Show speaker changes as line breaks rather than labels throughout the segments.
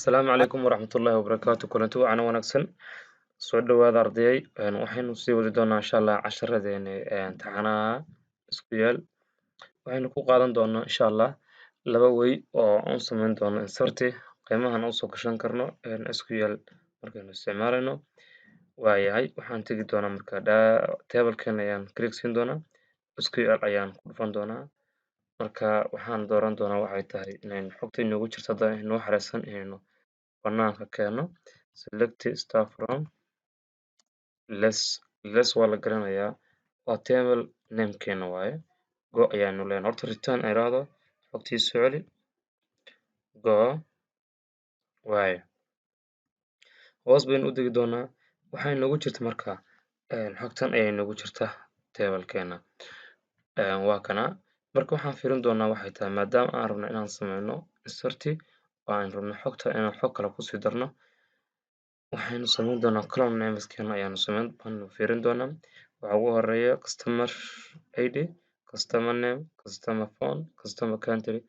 Asalaamu calaykum waraxmatullaahi wabarakaatu kulanti wacan wanaagsan soo dhawaada ardayay waxaynu sii wadi doonaa insha Allah casharadeena imtixaanaha SQL waxaynu ku qaadan doonaa insha Allah laba way oo aan samayn doono insert qiimahan aan soo gashan karno SQL markaynu isticmaalayno waayahay waxaan tagi doonaa marka table-kan ayaan click siin doonaa SQL ayaan ku dhufan doonaa marka waxaan dooran doonaa waxay tahay inaynu xogta inoogu jirto hadda inoo xareysan inaynu banaanka keeno select star from less waa la garanayaa waa table name keena waaye go ayaanu leenahay horta return ay raahdo xogtii soo celi go waaye hoos baynu u degi doonaa waxay noogu jirta marka xogtan ayay noogu jirta table keena waa kana marka waxaan fiirin doonaa waxay tahay maadaama aan rabno inaan sameyno insert oo aan rabno xogta inaan xog kale kusii darno waxaynu samayn doonaa column names keena ayaanu fiirin doonaa waxa ugu horeeya customer ID customer name customer phone customer country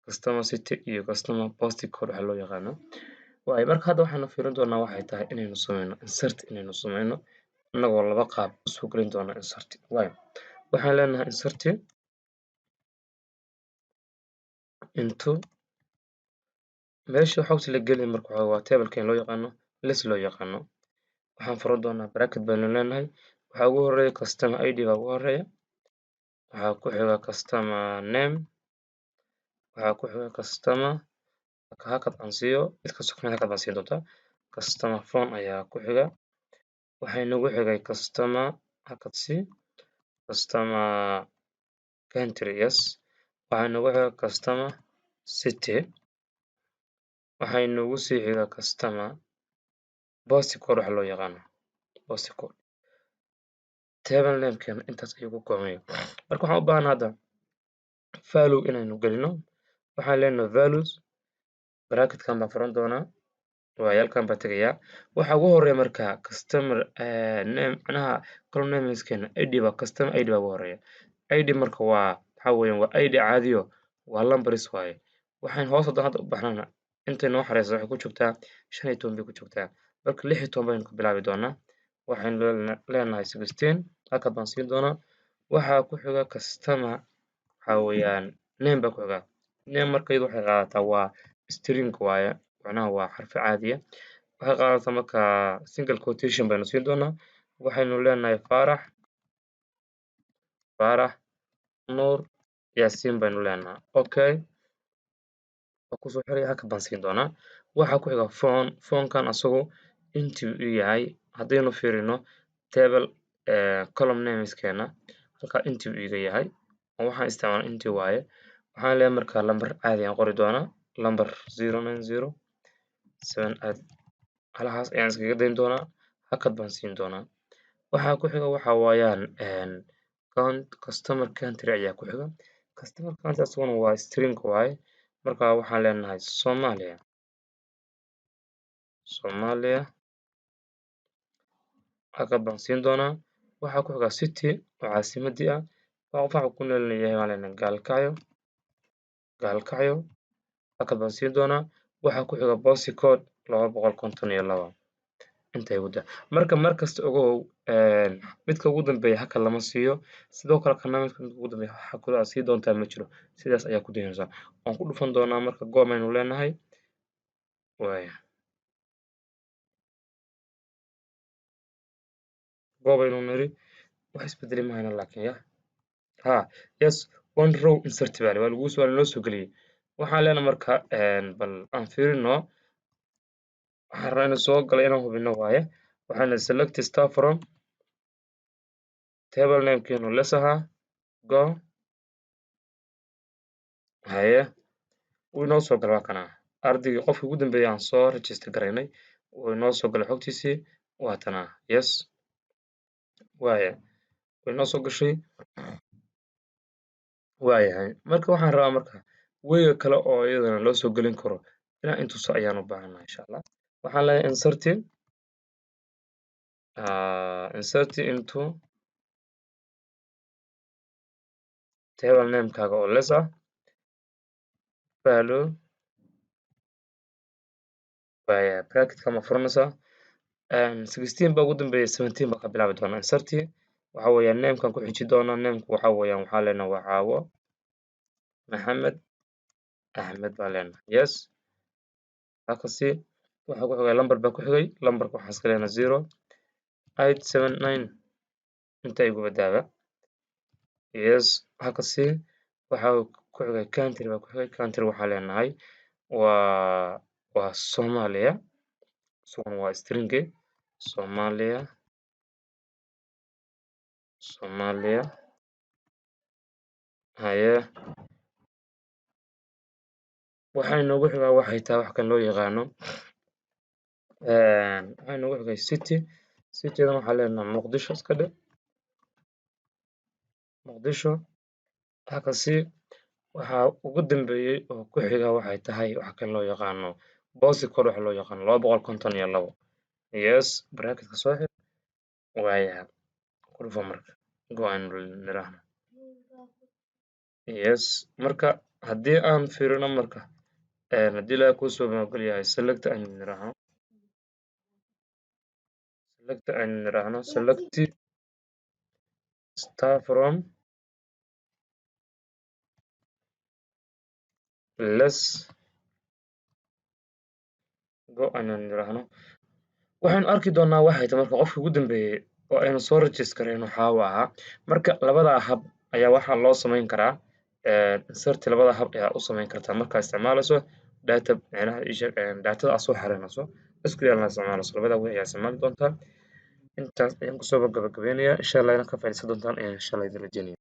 customer city iyo customer postcode waxa loo yaqaano waayo marka hadda waxaynu fiirin doonaa waxay tahay inaynu sameyno insert inaynu sameyno annagoo laba qaab usoo gelin doona insert waayo waxaan leenahay insert into meesha xogta la gelin marka waa table-kan loo yaqaano list loo yaqaano waxaan furan doonaa bracket baynu leenahay waxa ugu horeeya customer ID baa ugu horeeya waxaa ku xiga customer name waxaa ku xiga customer hakad aan siiyo mid kasta kamid hakad baan siin doontaa customer phone ayaa ku xiga waxay nagu xigay customer hakad sii customer country yes waxay nagu xiga customer city waxay nagu sii xiga customer postcode waxa loo yaqaano postcode table name-keena intaas ayuu ku kooban yahay marka waxaan u baahanaa hadda value inaynu gelino waxaan leenahay values bracket-kan baan furan doonaa waayo halkan baan tegayaa waxa ugu horeeya marka customer name macnaha column names-keena ID baa customer ID baa ugu horeeya ID marka waa waxa weeyaan waa ID caadiyo waa numbers waaye waxaan hoos hadda u baxnana intay noo xareysa waxay ku joogtaa 15 bay ku joogtaa marka 16 baynu ku bilaabi doonaa waxaynu leenahay 16 hakad baan siin doonaa waxaa ku xiga customer waxa weeyaan name baa ku xiga name marka iyadu waxay qaadataa waa string waaye macnaha waa xarfi caadiya waxay qaadataa marka single quotation baynu siin doonaa waxaynu leenahay Faarax Nuur Yaasiin baynu leenahay okay waa kusoo xiraya hakad baan siin doonaa waxaa ku xiga phone-kan asagu intii uu yahay haddaynu fiirino table column names-keena halka intii uu iga yahay waxaan isticmaalay intii waaye waxaan leeyahay marka lambar caadi aan qori doonaa lambar 090 7 halahaas ayaan iskaga dayn doonaa hakad baan siin doonaa waxaa ku xiga waxa waayaan customer country ayaa ku xiga customer country asaguna waa string waaye marka waxaan leenahay Soomaaliya hakad baan siin doonaa waxaa ku xiga city oo caasimadii ah waxa ku leeyahay waan leenahay Gaalkacyo hakad baan siin doonaa waxaa ku xiga postcode 252 intay wada marka markasta ogow midka ugu dambeeya hakad lama siiyo sidoo kale kana midka ugu dambeeya hakad aad sii doontaa ma jiro sidaas ayaa ku daynaysaa waan ku dhufan doonaa marka go aynu leenahay waaye go baynu niri wax isbedeli mahayna laakiin yes one row insert baa lagu soo loo soo geliyay waxaan leenahay marka bal aan fiirino waxaan rabaa inaan soo galay inaan hubino waaye waxaan select star from table name-keenu less ahaa go haye wuu inoo soo galay waa kana ardaygii qofkii ugu dambeeyay aan soo register garaynay wuu inoo soo galay xogtiisii waa tana yes waaye way inoo soo gashay waayahay marka waxaan rabaa marka weyga kale oo iyadana loo soo gelin karo inaan intuso ayaan u baahanahay insha Allah waxaan leeyahay insert into table name-kaaga oo less ah value waaya bracketka ma furanaysaa 16 baa ugu dambeeya 17 baa ka bilaabi doonaa inserti waxa weeyaan namekan ku xiji doonaa nameku waxa weeyaan waxaa leenahay waa caawo maxamed axmed baa leenahay yes halkasi waxa ku xigay lambar baa ku xigay lambarka waxaan iska leenahay 0879 inta igu badaaba yes halkasi waxa ku xigay country baa ku xigay country waxaa leenahay waa Soomaaliya sugan waa stringi Soomaaliya haye waxaa inoogu xigaa waxay tahay wax kan loo yaqaano waxaa inoogu xigay citydan waxaa leenahay muqdisho iska dheh muqdisho halkasi waxaa ugu dambeeyay oo ku xiga waxay tahay wax kan loo yaqaano postal code waxa loo yaqaano 252 yes bracketka soo xir waayahay ku dhufo marka go aynu niraahno yes marka haddii aan fiirino marka haddii ilaahay kuu soo magol yahay select aynu niraahno select star from less go aynu niraahno waxaynu arki doonaa waxay tahay marka qofka ugu dambeeyay oo aynu soo registerayno waxaa ahaa marka labada hab ayaa waxaa loo samayn karaa insert labada hab ayaa u samayn kartaa markaa isticmaalayso data macnaha datada aad soo xareynayso SQL na isticmaalayso labada way ayaa isticmaali doontaa intaas ayaan kusoo gabagabeynayaa insha Allah inaad ka faa'iideysan doontaan insha Allah idin rajeynaya